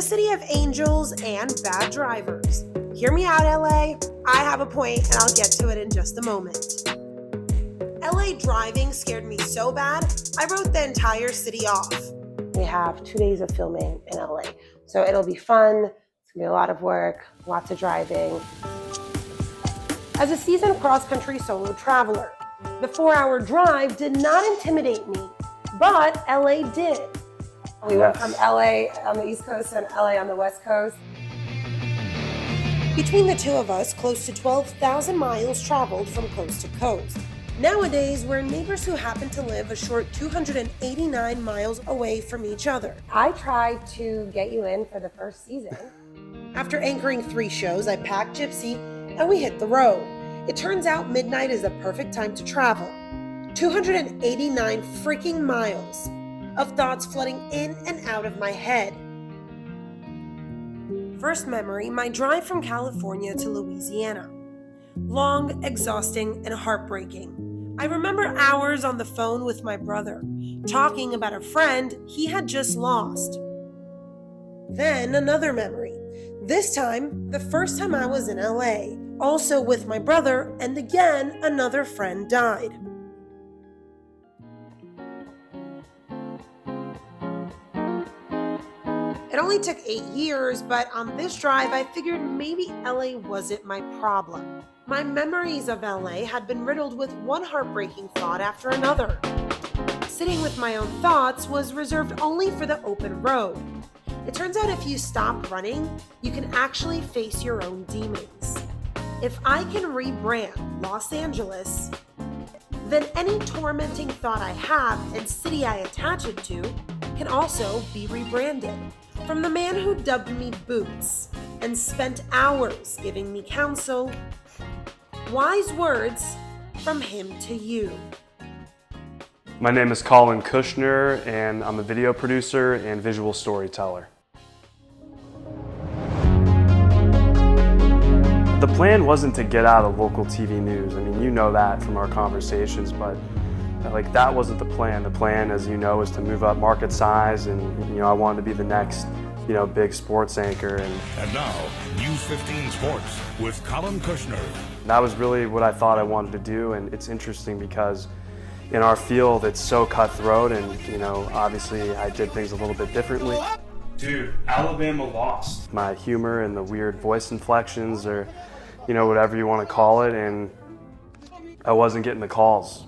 city of angels and bad drivers. Hear me out, LA. I have a point and I'll get to it in just a moment. LA driving scared me so bad, I wrote the entire city off. We have 2 days of filming in LA, so it'll be fun. It's gonna be a lot of work, lots of driving. As a seasoned cross-country solo traveler, the 4-hour drive did not intimidate me, but LA did. We went from LA on the East Coast and LA on the West Coast. Between the two of us, close to 12,000 miles traveled from coast to coast. Nowadays, we're neighbors who happen to live a short 289 miles away from each other. I tried to get you in for the first season. After anchoring 3 shows, I packed Gypsy and we hit the road. It turns out midnight is the perfect time to travel. 289 freaking miles of thoughts flooding in and out of my head. First memory, my drive from California to Louisiana. Long, exhausting, and heartbreaking. I remember hours on the phone with my brother, talking about a friend he had just lost. Then another memory. This time, the first time I was in LA, also with my brother, and again, another friend died. It only took 8 years, but on this drive, I figured maybe LA wasn't my problem. My memories of LA had been riddled with one heartbreaking thought after another. Sitting with my own thoughts was reserved only for the open road. It turns out if you stop running, you can actually face your own demons. If I can rebrand Los Angeles, then any tormenting thought I have and city I attach it to can also be rebranded. From the man who dubbed me Boots and spent hours giving me counsel, wise words from him to you. My name is Collin Kushner, and I'm a video producer and visual storyteller. The plan wasn't to get out of local TV news. I mean, you know that from our conversations, but that wasn't the plan. The plan, as you know, is to move up market size, and I wanted to be the next, big sports anchor. And now, News 15 Sports with Collin Kushner. That was really what I thought I wanted to do, and it's interesting because in our field, it's so cutthroat, and obviously I did things a little bit differently. Dude, Alabama lost. My humor and the weird voice inflections, or whatever you want to call it, and I wasn't getting the calls.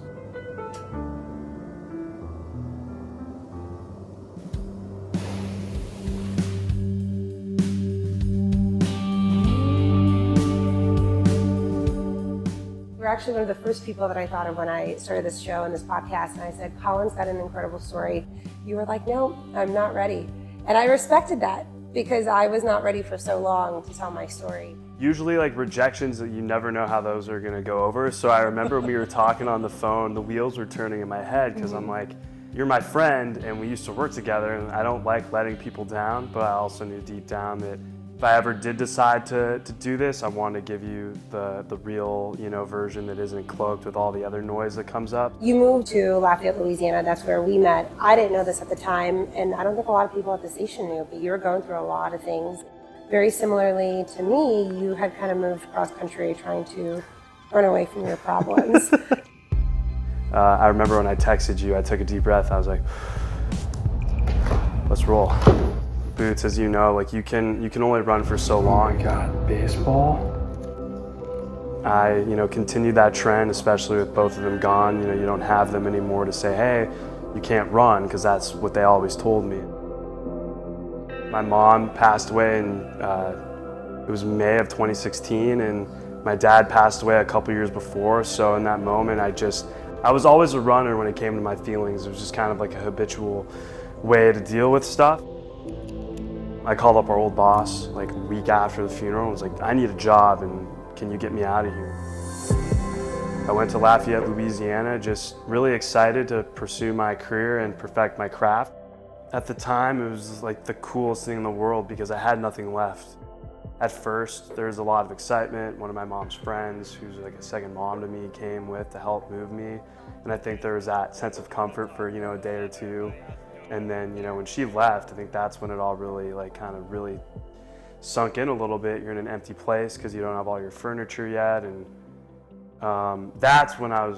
You were actually one of the first people that I thought of when I started this show and this podcast, and I said, Collin's got an incredible story. You were like, no, I'm not ready. And I respected that because I was not ready for so long to tell my story. Usually rejections, you never know how those are gonna go over. So I remember when we were talking on the phone, the wheels were turning in my head because I'm like, you're my friend and we used to work together, and I don't like letting people down, but I also knew deep down that if I ever did decide to do this, I want to give you the real, version that isn't cloaked with all the other noise that comes up. You moved to Lafayette, Louisiana. That's where we met. I didn't know this at the time, and I don't think a lot of people at the station knew, but you were going through a lot of things. Very similarly to me, you had kind of moved cross country trying to run away from your problems. I remember when I texted you, I took a deep breath. I was like, let's roll. Boots, as you know, you can only run for so long. Oh my God, baseball? I, continued that trend, especially with both of them gone. You don't have them anymore to say, hey, you can't run, because that's what they always told me. My mom passed away in, it was May of 2016, and my dad passed away a couple years before. So in that moment, I was always a runner when it came to my feelings. It was just kind of like a habitual way to deal with stuff. I called up our old boss a week after the funeral and was like, I need a job, and can you get me out of here? I went to Lafayette, Louisiana, just really excited to pursue my career and perfect my craft. At the time, it was the coolest thing in the world because I had nothing left. At first, there was a lot of excitement. One of my mom's friends, who's a second mom to me, came with to help move me. And I think there was that sense of comfort for, a day or two. And then, you know, when she left, I think that's when it all really like kind of really sunk in a little bit. You're in an empty place because you don't have all your furniture yet. And that's when I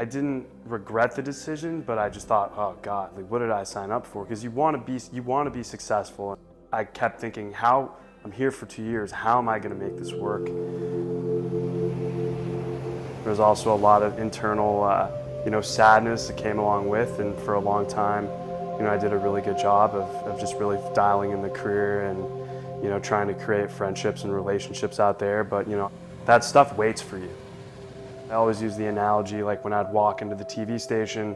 didn't regret the decision, but I just thought, oh God, like what did I sign up for? Because you want to be successful. I kept thinking, I'm here for 2 years, how am I going to make this work? There's also a lot of internal, sadness that came along with, and for a long time, I did a really good job of just really dialing in the career and, trying to create friendships and relationships out there. But, that stuff waits for you. I always use the analogy, like when I'd walk into the TV station,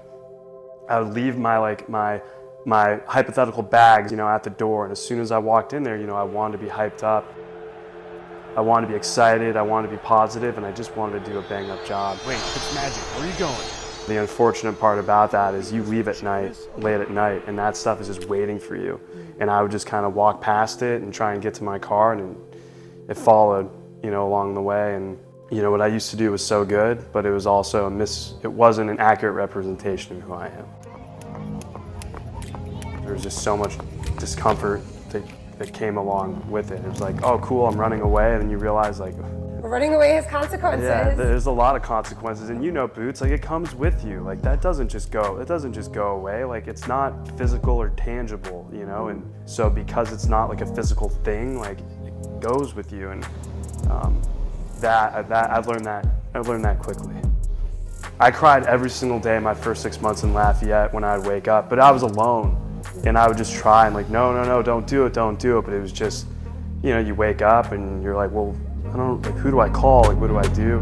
I would leave my hypothetical bags, at the door. And as soon as I walked in there, I wanted to be hyped up. I wanted to be excited, I wanted to be positive, and I just wanted to do a bang-up job. Wait, it's magic. Where are you going? The unfortunate part about that is you leave at night, late at night, and that stuff is just waiting for you. And I would just kind of walk past it and try and get to my car, and it followed, along the way. And what I used to do was so good, but it was also it wasn't an accurate representation of who I am. There was just so much discomfort that came along with it. It was like, oh cool, I'm running away, and then you realize like, Running away has consequences. yeah, there's a lot of consequences, and Boots, like it comes with you. Like that doesn't just go away. Like it's not physical or tangible, and so because it's not like a physical thing, like it goes with you. And I've learned that quickly. I cried every single day my first 6 months in Lafayette when I'd wake up, but I was alone. And I would just try and like, no, don't do it. But it was just, you wake up and you're like, well, I don't, like, who do I call? Like, what do I do?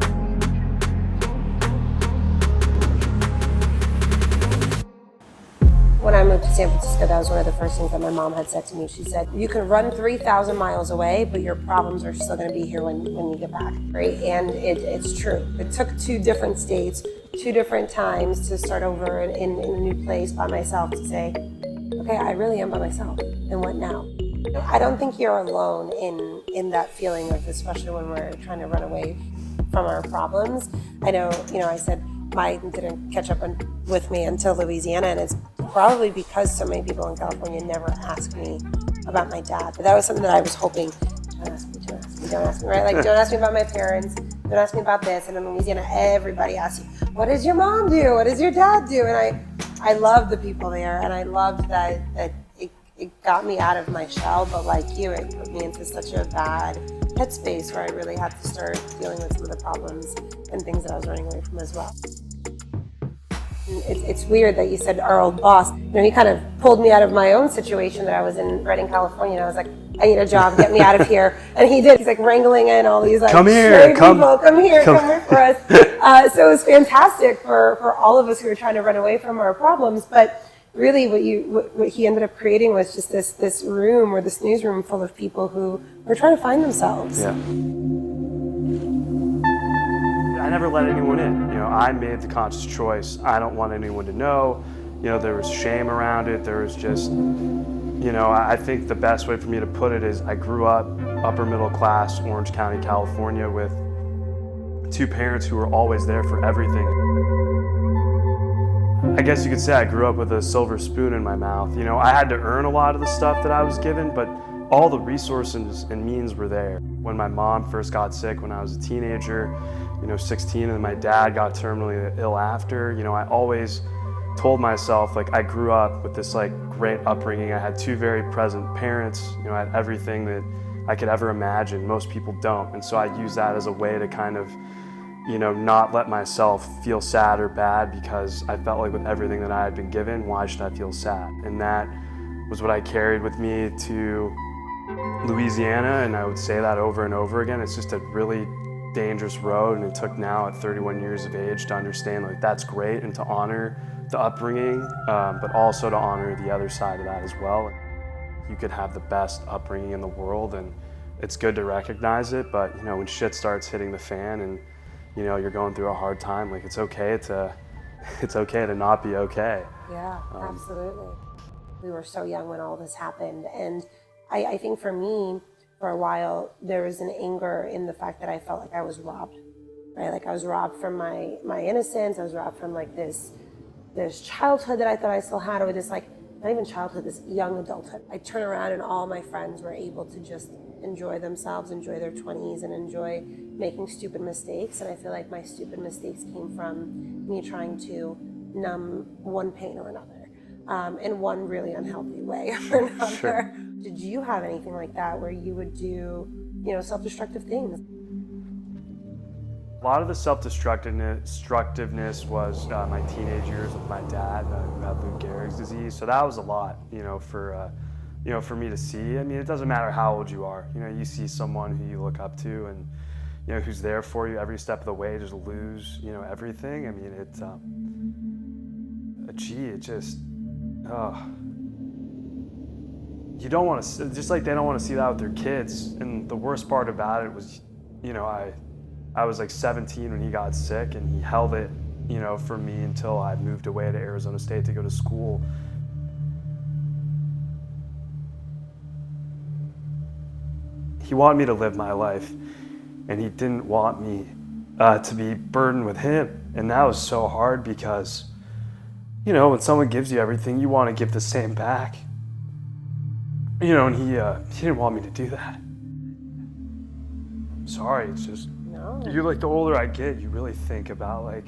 When I moved to San Francisco, that was one of the first things that my mom had said to me. She said, you can run 3,000 miles away, but your problems are still going to be here when you get back, right? And it's true. It took 2 different states, 2 different times to start over in a new place by myself to say, okay, I really am by myself, and what now? I don't think you're alone in that feeling of, especially when we're trying to run away from our problems. I know, I said mine didn't catch up with me until Louisiana, and it's probably because so many people in California never asked me about my dad. But that was something that I was hoping, don't ask me, right? Like, don't ask me about my parents, don't ask me about this. And in Louisiana, everybody asks you, what does your mom do? What does your dad do? And I loved the people there, and I loved that it got me out of my shell, but like you, it put me into such a bad headspace where I really had to start dealing with some of the problems and things that I was running away from as well. It's weird that you said our old boss. He kind of pulled me out of my own situation that I was in Redding, California, and I was like, I need a job, get me out of here. And he did. He's like wrangling in all these like, come here for us. So it was fantastic for all of us who were trying to run away from our problems. But really what he ended up creating was just this room, or this newsroom full of people who were trying to find themselves. Yeah. I never let anyone in. I made the conscious choice. I don't want anyone to know. There was shame around it. There was just, I think the best way for me to put it is I grew up upper middle class, Orange County, California, with 2 parents who were always there for everything. I guess you could say I grew up with a silver spoon in my mouth. I had to earn a lot of the stuff that I was given, but all the resources and means were there. When my mom first got sick when I was a teenager, 16, and my dad got terminally ill after, I always told myself, like, I grew up with this like great upbringing. I had 2 very present parents, I had everything that I could ever imagine. Most people don't. And so I use that as a way to kind of, not let myself feel sad or bad, because I felt like with everything that I had been given, why should I feel sad? And that was what I carried with me to Louisiana, and I would say that over and over again. It's just a really dangerous road, and it took now at 31 years of age to understand like that's great and to honor the upbringing, but also to honor the other side of that as well. You could have the best upbringing in the world, and it's good to recognize it, but when shit starts hitting the fan and you're going through a hard time, like it's okay to not be okay. Yeah, absolutely. We were so young when all this happened, and I think for me, for a while, there was an anger in the fact that I felt like I was robbed, right? Like I was robbed from my innocence. I was robbed from like this childhood that I thought I still had, or this like not even childhood, this young adulthood. I turn around and all my friends were able to just enjoy themselves, enjoy their 20s, and enjoy making stupid mistakes. And I feel like my stupid mistakes came from me trying to numb one pain or another, in one really unhealthy way or another. Sure. Did you have anything like that where you would do, self-destructive things? A lot of the self-destructiveness was my teenage years with my dad, who had Lou Gehrig's disease. So that was a lot, for me to see. I mean, it doesn't matter how old you are. You see someone who you look up to and, who's there for you every step of the way, just lose, everything. I mean, you don't want to, just like they don't want to see that with their kids. And the worst part about it was, I was like 17 when he got sick, and he held it, for me until I moved away to Arizona State to go to school. He wanted me to live my life, and he didn't want me to be burdened with him. And that was so hard because, when someone gives you everything, you want to give the same back. And he didn't want me to do that. I'm sorry, it's just, you're like, the older I get, you really think about like,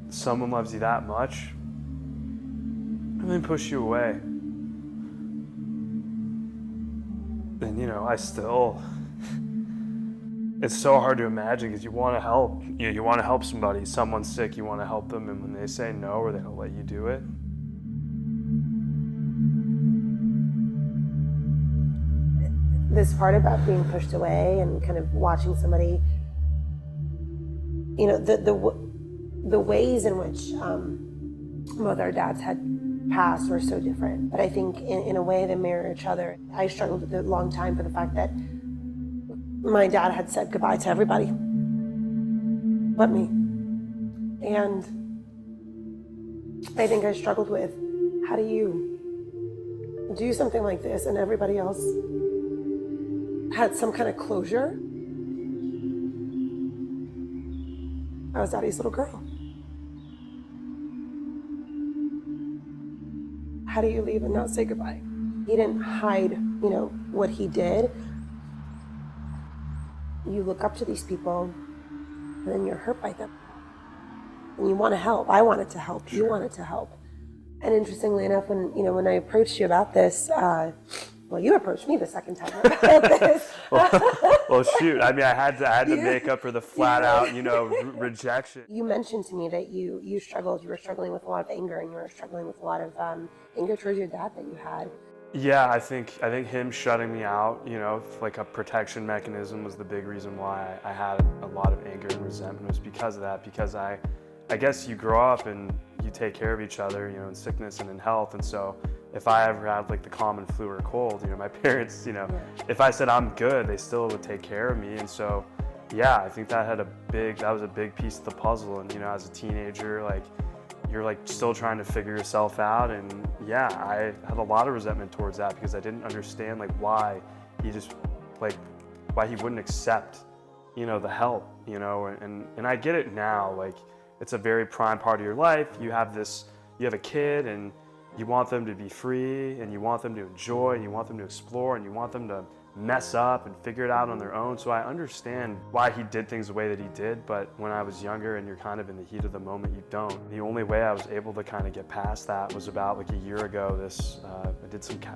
someone loves you that much and then push you away. And it's so hard to imagine because you want to help. You want to help somebody. Someone's sick, you want to help them, and when they say no or they don't let you do it. This part about being pushed away and kind of watching somebody, the ways in which both our dads had passed were so different. But I think in a way they mirror each other. I struggled with it a long time for the fact that my dad had said goodbye to everybody but me. And I think I struggled with, how do you do something like this and everybody else had some kind of closure? I was daddy's little girl. How do you leave and not say goodbye? He didn't hide, what he did. You look up to these people and then you're hurt by them. And you want to help. I wanted to help. You wanted to help. And interestingly enough, when I approached you about this, you approached me the second time about this. well, shoot. I mean, I had to make up for the flat out, rejection. You mentioned to me that you struggled. You were struggling with a lot of anger, and you were struggling with a lot of anger towards your dad that you had. Yeah, I think him shutting me out, like a protection mechanism was the big reason why I had a lot of anger and resentment. Was because of that. Because I guess you grow up and you take care of each other, in sickness and in health, and so. If I ever had like the common flu or cold, my parents, if I said I'm good, they still would take care of me. And so, yeah, I think that was a big piece of the puzzle. And, as a teenager, like you're like still trying to figure yourself out. And yeah, I had a lot of resentment towards that because I didn't understand like why he wouldn't accept, the help, and I get it now. Like it's a very prime part of your life. You have a kid and you want them to be free, and you want them to enjoy, and you want them to explore, and you want them to mess up and figure it out on their own. So I understand why he did things the way that he did, but when I was younger and you're kind of in the heat of the moment, you don't. The only way I was able to kind of get past that was about like a year ago.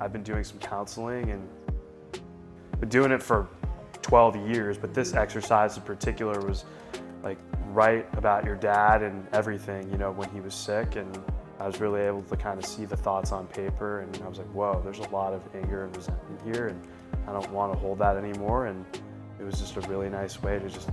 I've been doing some counseling and been doing it for 12 years, but this exercise in particular was like write about your dad and everything, when he was sick, and I was really able to kind of see the thoughts on paper, and I was like, whoa, there's a lot of anger and resentment here, and I don't want to hold that anymore. And it was just a really nice way to just,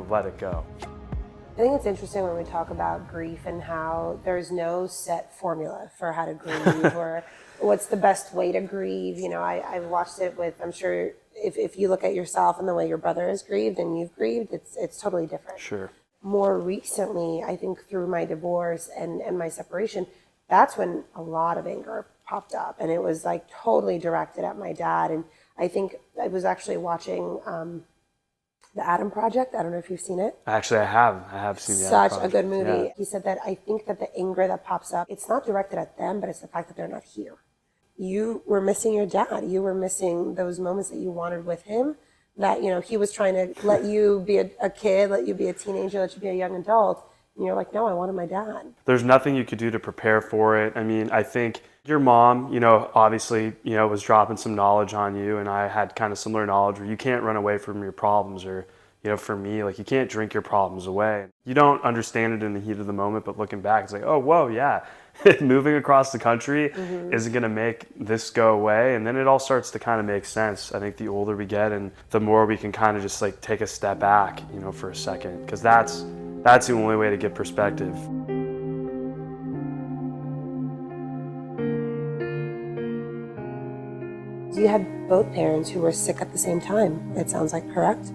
let it go. I think it's interesting when we talk about grief and how there's no set formula for how to grieve or what's the best way to grieve. I've watched it with, I'm sure if you look at yourself and the way your brother has grieved and you've grieved, it's totally different. Sure. More recently, I think through my divorce and my separation, that's when a lot of anger popped up, and it was like totally directed at my dad. And I think I was actually watching The Adam Project, I don't know if you've seen it. Actually, I have seen the Such Adam a good Project. movie. Yeah. He said that I think that the anger that pops up, it's not directed at them, but it's the fact that they're not here. You were missing your dad. You were missing those moments that you wanted with him, that, you know, he was trying to let you be a kid, let you be a teenager, let you be a young adult. And you're like, no, I wanted my dad. There's nothing you could do to prepare for it. I mean, I think your mom, you know, obviously, you know, was dropping some knowledge on you, and I had kind of similar knowledge where you can't run away from your problems, or, you know, for me, like, you can't drink your problems away. You don't understand it in the heat of the moment, but looking back, it's like, oh, whoa, yeah. Moving across the country isn't going to make this go away. And then it all starts to kind of make sense. I think the older we get and the more we can kind of just like take a step back, you know, for a second, because that's the only way to get perspective. You had both parents who were sick at the same time, it sounds like, correct?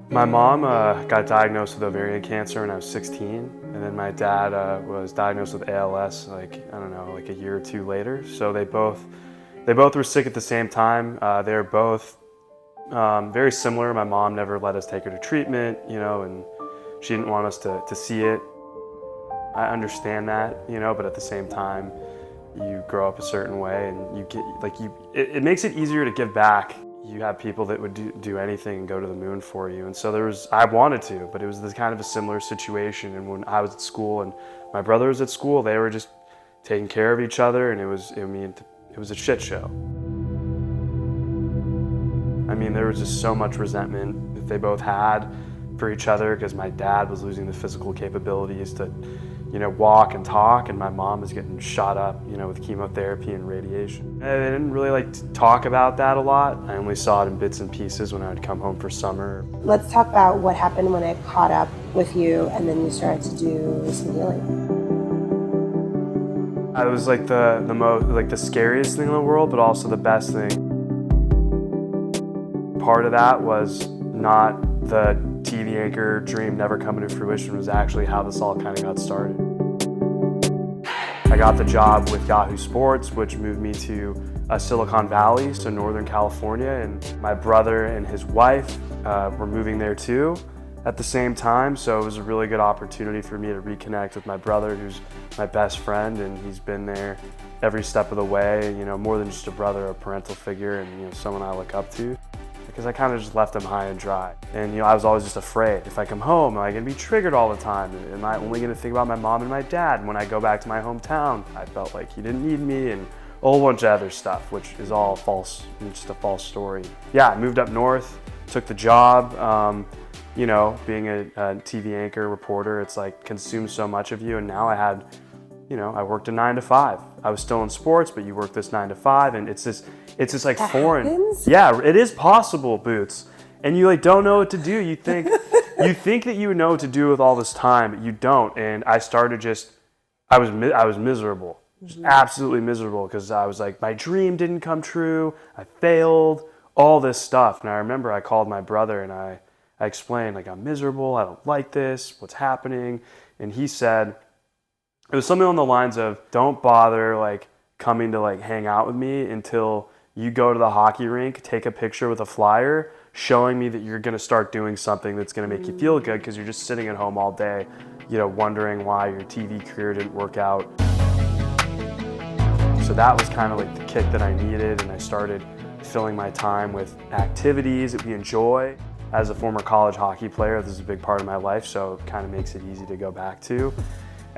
My mom got diagnosed with ovarian cancer when I was 16, and then my dad was diagnosed with ALS, like, I don't know, like a year or two later. So they both were sick at the same time. They were both very similar. My mom never let us take her to treatment, you know, and she didn't want us to see it. I understand that, you know, but at the same time, you grow up a certain way, and you get like it makes it easier to give back. You have people that would do anything and go to the moon for you. And so I wanted to, but it was this kind of a similar situation. And when I was at school and my brother was at school, they were just taking care of each other, and it was a shit show. I mean, there was just so much resentment that they both had for each other, because my dad was losing the physical capabilities to, you know, walk and talk, and my mom was getting shot up, you know, with chemotherapy and radiation. I didn't really like to talk about that a lot. I only saw it in bits and pieces when I would come home for summer. Let's talk about what happened when it caught up with you and then you started to do some healing. It was like the most, like the scariest thing in the world, but also the best thing. Part of that was not the TV anchor dream never coming to fruition, was actually how this all kind of got started. I got the job with Yahoo Sports, which moved me to Silicon Valley, so Northern California, and my brother and his wife were moving there too at the same time, so it was a really good opportunity for me to reconnect with my brother, who's my best friend, and he's been there every step of the way, you know, more than just a brother, a parental figure, and, you know, someone I look up to. Because I kind of just left him high and dry. And, you know, I was always just afraid. If I come home, am I gonna be triggered all the time? Am I only gonna think about my mom and my dad? And when I go back to my hometown, I felt like he didn't need me, and a whole bunch of other stuff, which is all false, just a false story. Yeah, I moved up north, took the job. You know, being a TV anchor, reporter, it's like consumes so much of you. And now I had, you know, I worked a 9 to 5. I was still in sports, but you work this 9 to 5, and it's just like that foreign. Happens? Yeah, it is possible, Boots. And you like don't know what to do. You think that you know what to do with all this time, but you don't. And I started I was miserable, just absolutely miserable, because I was like, my dream didn't come true. I failed, all this stuff. And I remember I called my brother and I explained, like, I'm miserable. I don't like this. What's happening? And he said, it was something on the lines of, don't bother like coming to like hang out with me until you go to the hockey rink, take a picture with a flyer showing me that you're going to start doing something that's going to make you feel good, because you're just sitting at home all day, you know, wondering why your TV career didn't work out. So that was kind of like the kick that I needed, and I started filling my time with activities that we enjoy. As a former college hockey player, this is a big part of my life, so it kind of makes it easy to go back to.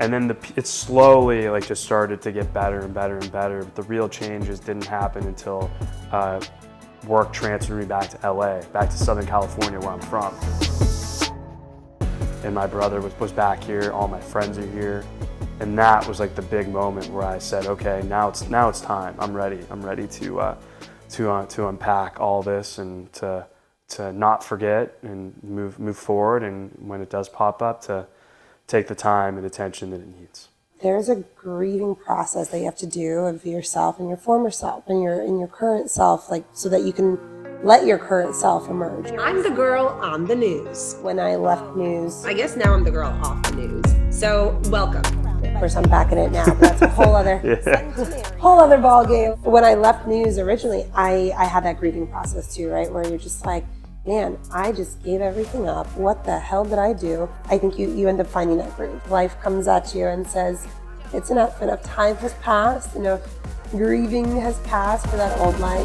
And then it slowly like just started to get better and better and better. But the real changes didn't happen until work transferred me back to LA, back to Southern California, where I'm from. And my brother was back here, all my friends are here. And that was like the big moment where I said, okay, now it's time. I'm ready. I'm ready to unpack all this and to not forget and move forward. And when it does pop up, to take the time and attention that it needs. There's a grieving process that you have to do of yourself and your former self and your current self, like, so that you can let your current self emerge. I'm the girl on the news. When I left news, I guess now I'm the girl off the news. So welcome. Of course, I'm back in it now, but that's a whole other whole other ball game. When I left news originally, I had that grieving process too, right? Where you're just like, man, I just gave everything up. What the hell did I do? I think you end up finding that groove. Life comes at you and says, it's enough time has passed, enough grieving has passed for that old life.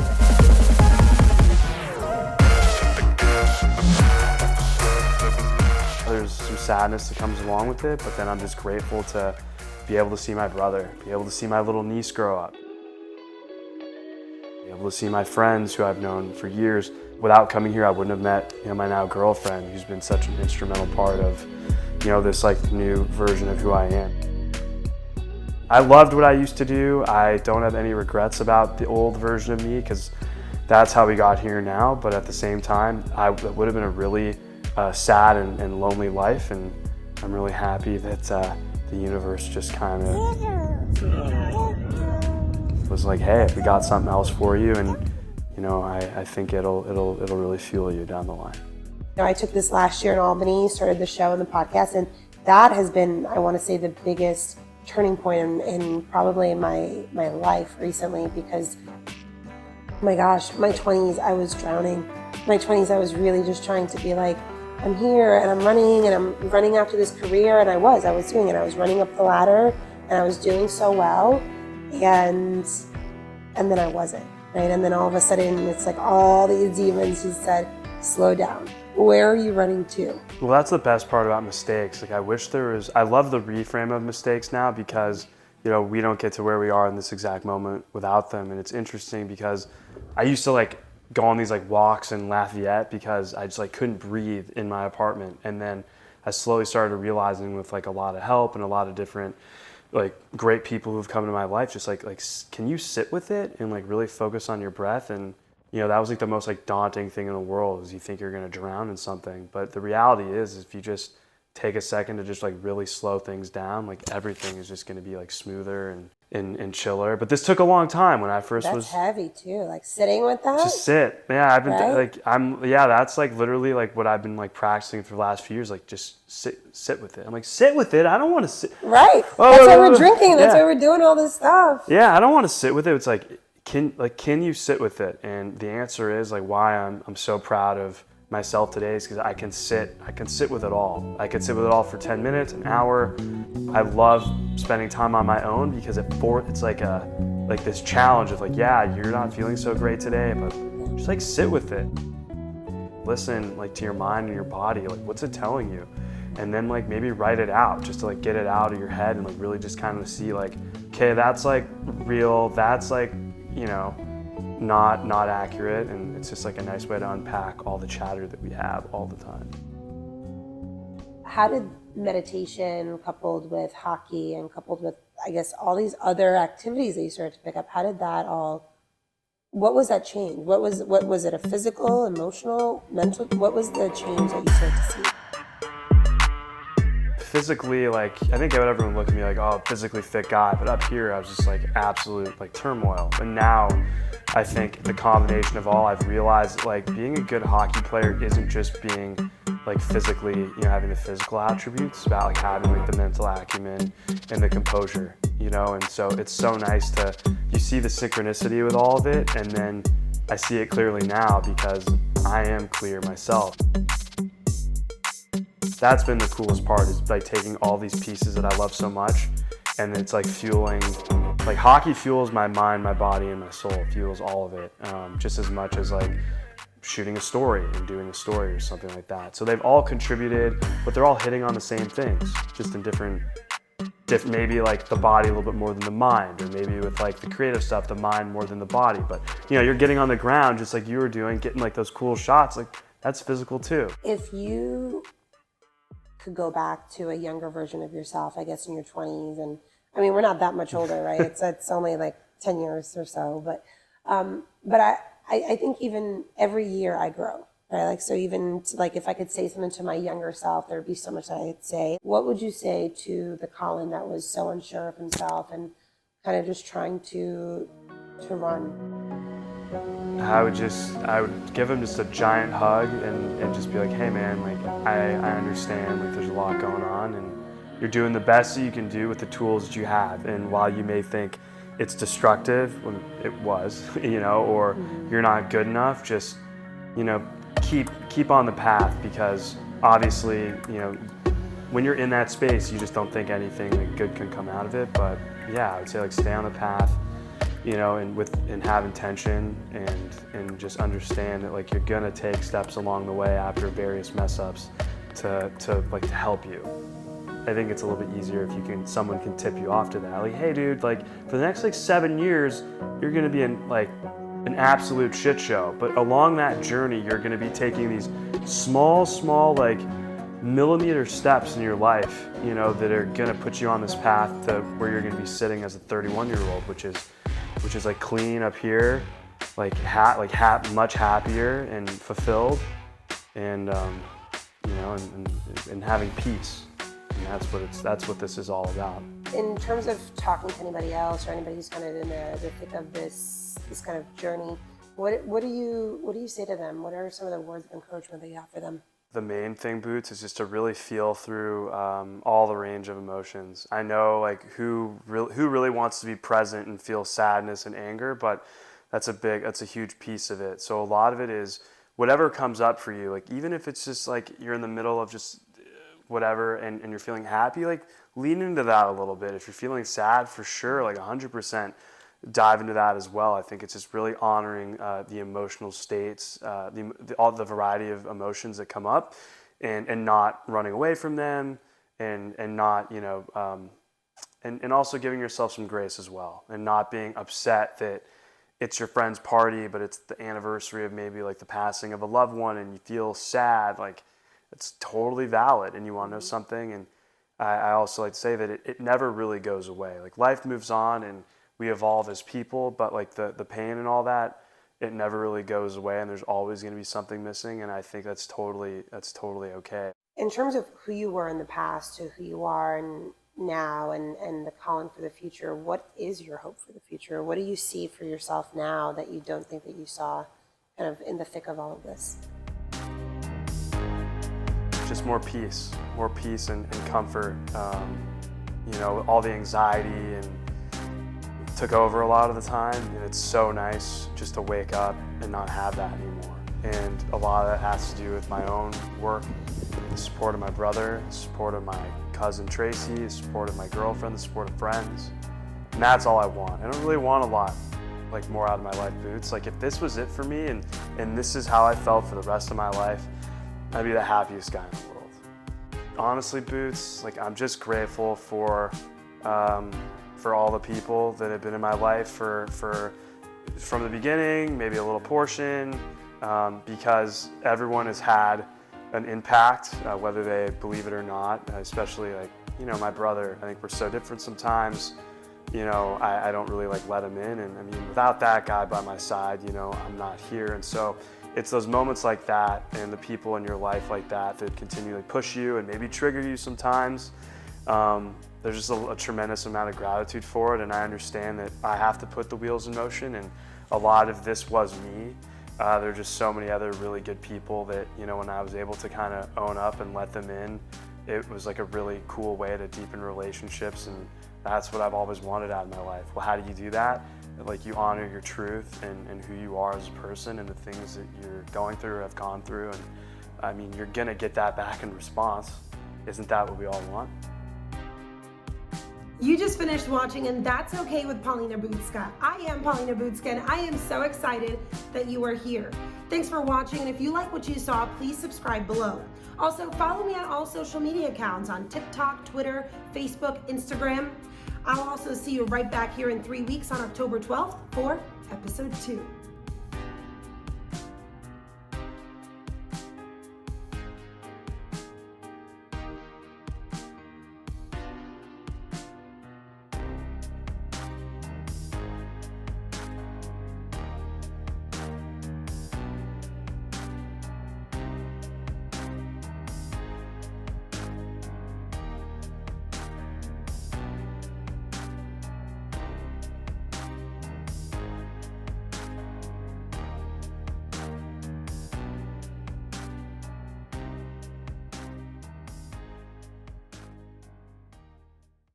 There's some sadness that comes along with it, but then I'm just grateful to be able to see my brother, be able to see my little niece grow up, be able to see my friends who I've known for years. Without coming here, I wouldn't have met, my now girlfriend, who's been such an instrumental part of, this like new version of who I am. I loved what I used to do. I don't have any regrets about the old version of me because that's how we got here now. But at the same time, it would have been a really sad and lonely life, and I'm really happy that the universe just kind of was like, hey, we got something else for you, and I think it'll really fuel you down the line. I took this last year in Albany, started the show and the podcast, and that has been, I want to say, the biggest turning point in probably my life recently, because oh my gosh, my 20s I was drowning. My 20s I was really just trying to be like, I'm here and I'm running after this career, and I was doing it. I was running up the ladder and I was doing so well, and then I wasn't, right? And then all of a sudden it's like all these demons just said, slow down. Where are you running to? Well, that's the best part about mistakes. Like, I love the reframe of mistakes now, because, we don't get to where we are in this exact moment without them. And it's interesting because I used to go on these walks in Lafayette because I just couldn't breathe in my apartment. And then I slowly started realizing, with a lot of help and a lot of different great people who've come into my life, just can you sit with it and really focus on your breath? And that was the most daunting thing in the world, is you think you're going to drown in something. But the reality is if you just take a second to just really slow things down, everything is just going to be smoother and chiller. But this took a long time when I first That's was heavy too, sitting with that. just sit. Yeah, I've been Right? that's literally what I've been practicing for the last few years. Just sit with it. I'm sit with it. I don't want to sit. Right. Oh, That's why no, we're no. drinking. That's Yeah. why we're doing all this stuff. Yeah, I don't want to sit with it. It's can you sit with it? And the answer is why I'm so proud of myself today is because I can sit with it all. I can sit with it all for 10 minutes, an hour. I love spending time on my own because it's this challenge of yeah, you're not feeling so great today, but just sit with it. Listen to your mind and your body, what's it telling you? And then maybe write it out, just to get it out of your head and really just kind of see okay, that's real, that's not accurate, and it's just a nice way to unpack all the chatter that we have all the time. How did meditation, coupled with hockey and coupled with, I guess, all these other activities that you started to pick up, how did that all, what was that change? What was it, a physical, emotional, mental? What was the change that you started to see? Physically, I think everyone looked at me oh, physically fit guy, but up here I was just absolute turmoil. And now I think the combination of all, I've realized being a good hockey player isn't just being physically, having the physical attributes. It's about having the mental acumen and the composure, and so it's so nice you see the synchronicity with all of it, and then I see it clearly now because I am clear myself. That's been the coolest part, is taking all these pieces that I love so much, and it's fueling, hockey fuels my mind, my body, and my soul. It fuels all of it, just as much as shooting a story and doing a story or something like that. So they've all contributed, but they're all hitting on the same things, just in different maybe the body a little bit more than the mind, or maybe with the creative stuff, the mind more than the body. But you're getting on the ground just like you were doing, getting those cool shots, that's physical too. If you could go back to a younger version of yourself, I guess in your 20s, and I mean, we're not that much older, right? It's only 10 years or so, but I think even every year I grow, right? So even if I could say something to my younger self, there'd be so much that I'd say. What would you say to the Collin that was so unsure of himself and kind of just trying to run? I would give him just a giant hug and just be hey man, I understand, there's a lot going on, and you're doing the best that you can do with the tools that you have. And while you may think it's destructive, when it was, or you're not good enough, just, keep on the path, because obviously, you know, when you're in that space, you just don't think anything like good can come out of it. But yeah, I would say like stay on the path, you know, and have intention, and just understand that like you're gonna take steps along the way after various mess ups to help you. I think it's a little bit easier if someone can tip you off to that. Like, hey dude, like for the next like 7 years, you're gonna be in like an absolute shit show. But along that journey, you're gonna be taking these small like millimeter steps in your life, you know, that are gonna put you on this path to where you're gonna be sitting as a 31-year-old, which is like clean up here, like much happier and fulfilled, and you know, and having peace. And that's what this is all about. In terms of talking to anybody else or anybody who's kind of in the thick of this kind of journey, what do you say to them? What are some of the words of encouragement that you have for them? The main thing, Boots, is just to really feel through all the range of emotions. I know like who really wants to be present and feel sadness and anger, but that's a huge piece of it. So a lot of it is whatever comes up for you, like even if it's just like you're in the middle of just whatever and you're feeling happy, like lean into that a little bit. If you're feeling sad, for sure, like 100% dive into that as well. I think it's just really honoring the emotional states, all the variety of emotions that come up, and not running away from them, and not, you know, and also giving yourself some grace as well, and not being upset that it's your friend's party, but it's the anniversary of maybe like the passing of a loved one, and you feel sad. Like, it's totally valid, and you want to know something. And I also like to say that it never really goes away. Like life moves on, and we evolve as people, but like the pain and all that, it never really goes away, and there's always going to be something missing. And I think that's totally okay. In terms of who you were in the past to who you are now, and the Collin for the future, what is your hope for the future? What do you see for yourself now that you don't think that you saw kind of in the thick of all of this? Just more peace and comfort. You know, all the anxiety and took over a lot of the time, and it's so nice just to wake up and not have that anymore. And a lot of that has to do with my own work, the support of my brother, the support of my cousin Tracy, the support of my girlfriend, the support of friends. And that's all I want. I don't really want a lot like more out of my life, Boots. Like if this was it for me, and this is how I felt for the rest of my life, I'd be the happiest guy in the world. Honestly, Boots, like I'm just grateful for all the people that have been in my life from the beginning, maybe a little portion, because everyone has had an impact, whether they believe it or not, especially like, you know, my brother. I think we're so different sometimes, you know, I don't really like let him in. And I mean, without that guy by my side, you know, I'm not here. And so it's those moments like that and the people in your life like that that continually push you and maybe trigger you sometimes. There's just a tremendous amount of gratitude for it, and I understand that I have to put the wheels in motion, and a lot of this was me. There are just so many other really good people that, you know, when I was able to kind of own up and let them in, it was like a really cool way to deepen relationships, and that's what I've always wanted out of my life. Well, how do you do that? Like you honor your truth and who you are as a person and the things that you're going through or have gone through, and I mean, you're gonna get that back in response. Isn't that what we all want? You just finished watching And That's Okay with Paulina Budska. I am Paulina Budska, and I am so excited that you are here. Thanks for watching, and if you like what you saw, please subscribe below. Also, follow me on all social media accounts on TikTok, Twitter, Facebook, Instagram. I'll also see you right back here in 3 weeks on October 12th for episode 2.